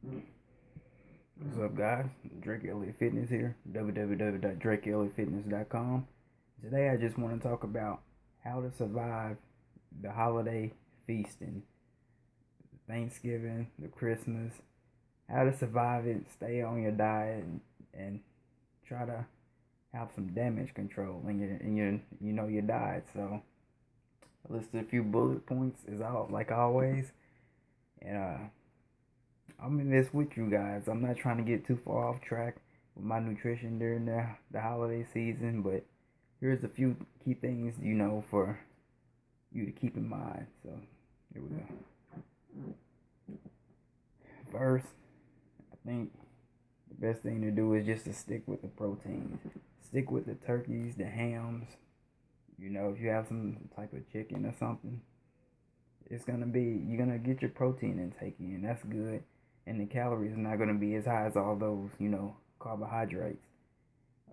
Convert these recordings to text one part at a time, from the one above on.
What's up, guys? Drake Elliott Fitness here, www.drakeelliottfitness.com. Today, I just want to talk about how to survive the holiday feasting, Thanksgiving, the Christmas, how to survive it, stay on your diet, and try to have some damage control in your diet. So, I listed a few bullet points as like always, and I'm in this with you guys. I'm not trying to get too far off track with my nutrition during the holiday season, but here's a few key things, for you to keep in mind. So, here we go. First, I think the best thing to do is just to stick with the proteins. Stick with the turkeys, the hams. If you have some type of chicken or something, you're gonna get your protein intake in. That's good. And the calories are not gonna be as high as all those, carbohydrates.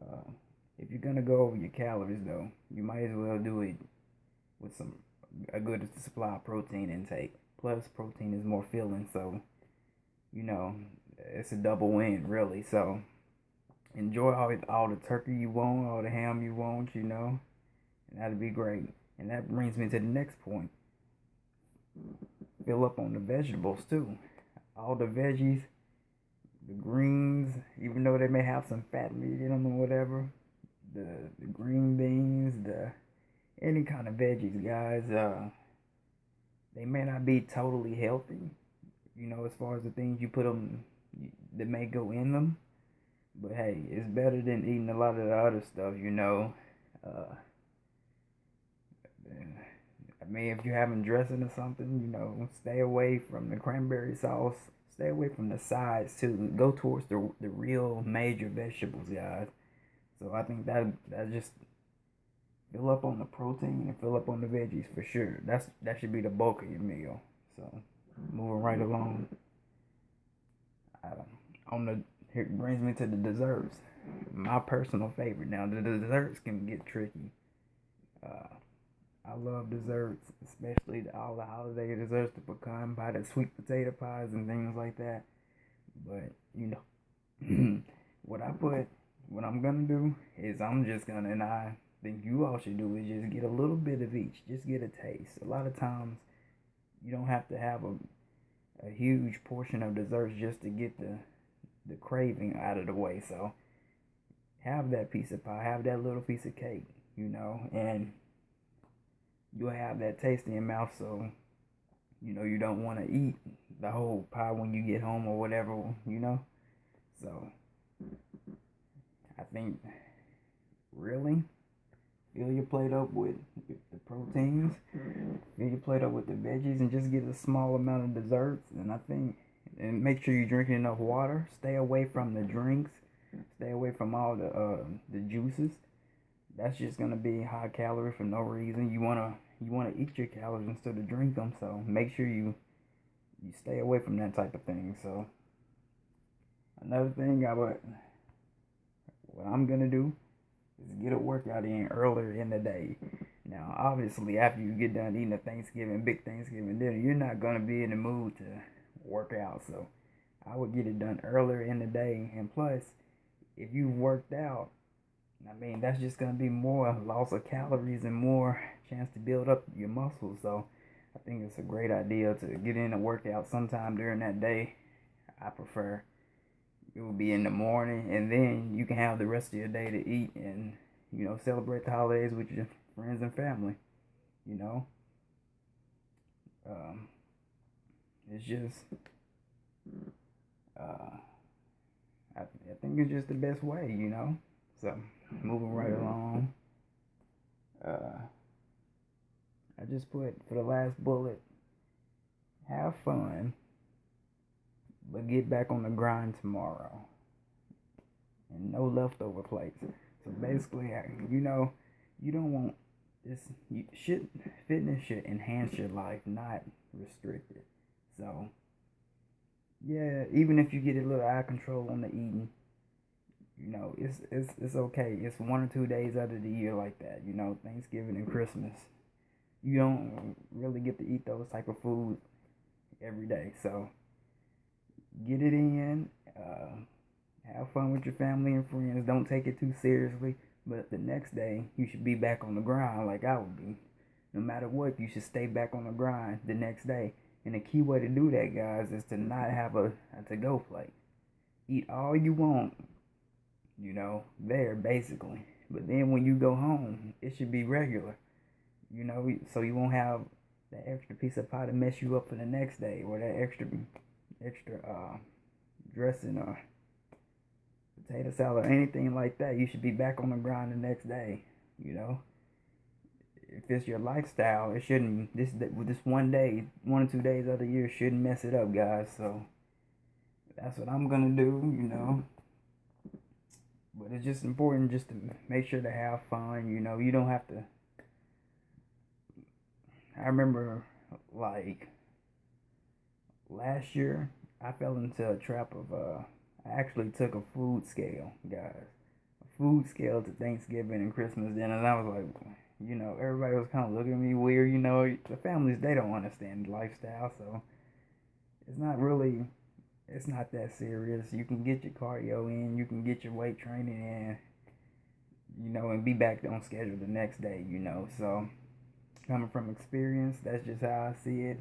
Uh, if you're gonna go over your calories though, you might as well do it with a good supply of protein intake. Plus, protein is more filling, so you know it's a double win, really. So enjoy all the turkey you want, all the ham you want, and that'll be great. And that brings me to the next point. Fill up on the vegetables too. All the veggies, the greens, even though they may have some fat meat in them or whatever, the green beans, the any kind of veggies, guys. They may not be totally healthy, as far as the things you put them that may go in them. But hey, it's better than eating a lot of the other stuff. Uh, I mean, if you're having dressing or something, stay away from the cranberry sauce. Stay away from the sides too. Go towards the real major vegetables, guys. So I think that just fill up on the protein and fill up on the veggies for sure. That should be the bulk of your meal. So moving right along. On the Here brings me to the desserts. My personal favorite. Now the desserts can get tricky. Uh, I love desserts, especially all the holiday desserts, the pecan pie, the sweet potato pies, and things like that. But what I put, what I'm gonna do is I'm just gonna, and I think you all should do is just get a little bit of each, just get a taste. A lot of times, you don't have to have a huge portion of desserts just to get the craving out of the way. So have that piece of pie, have that little piece of cake, and you'll have that taste in your mouth. So you don't want to eat the whole pie when you get home or whatever. So I think really fill your plate up with the proteins, fill your plate up with the veggies, and just get a small amount of desserts. And make sure you're drinking enough water. Stay away from the drinks. Stay away from all the juices. That's just gonna be high calorie for no reason. You wanna eat your calories instead of drink them. So make sure you stay away from that type of thing. So another thing what I'm gonna do is get a workout in earlier in the day. Now, obviously, after you get done eating a big Thanksgiving dinner, you're not gonna be in the mood to work out. So I would get it done earlier in the day. And plus, if you worked out, I mean, that's just gonna be more loss of calories and more chance to build up your muscles. So I think it's a great idea to get in a workout sometime during that day. I prefer it will be in the morning, and then you can have the rest of your day to eat and celebrate the holidays with your friends and family. You know, um, it's just uh, I think it's just the best way. So moving right along, uh, I just put for the last bullet, have fun, but get back on the grind tomorrow, and no leftover plates. So basically, you don't want this. Fitness should enhance your life, not restrict it. So yeah, even if you get a little out of control on the eating, it's okay. It's 1 or 2 days out of the year like that. Thanksgiving and Christmas. You don't really get to eat those type of foods every day. So get it in. Have fun with your family and friends. Don't take it too seriously. But the next day, you should be back on the grind like I would be. No matter what, you should stay back on the grind the next day. And the key way to do that, guys, is to not have a to-go plate. Eat all you want, there basically. But then when you go home, it should be regular, so you won't have that extra piece of pie to mess you up for the next day, or that extra dressing or potato salad or anything like that. You should be back on the grind the next day. If it's your lifestyle, it shouldn't. This 1 day, 1 or 2 days of the year shouldn't mess it up, guys. So that's what I'm gonna do. But it's just important just to make sure to have fun. You don't have to. I remember like last year, I fell into a trap of I actually took a food scale, guys. A food scale to Thanksgiving and Christmas dinner, and I was like, everybody was kind of looking at me weird. The families, they don't understand the lifestyle, so it's not really, it's not that serious. You can get your cardio in, you can get your weight training in, and be back on schedule the next day, So, coming from experience, that's just how I see it.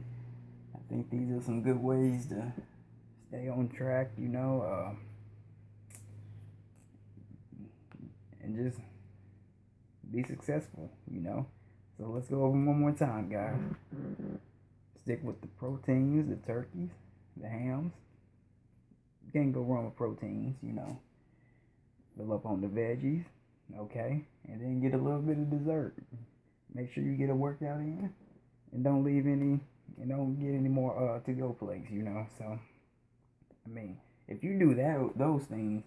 I think these are some good ways to stay on track, and just be successful, So let's go over one more time, guys. Stick with the proteins, the turkeys, the hams. You can't go wrong with proteins, Fill up on the veggies, okay? And then get a little bit of dessert. Make sure you get a workout in, and don't leave any, and don't get any more to-go plates, So, I mean, if you do those things,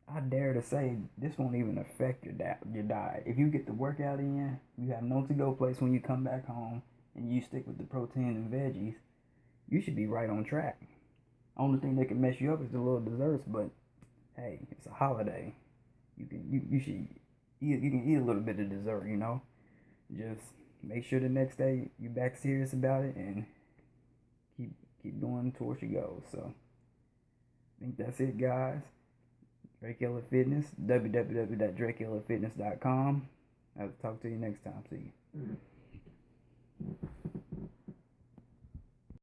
I dare to say this won't even affect your diet. If you get the workout in, you have no to-go place when you come back home, and you stick with the protein and veggies, you should be right on track. Only thing that can mess you up is the little desserts, but hey, it's a holiday. You should eat, you can eat a little bit of dessert, Just make sure the next day you back serious about it and keep going towards your goals. So I think that's it, guys. Drake Eller Fitness, www.drakehillerfitness.com. I'll talk to you next time. See you.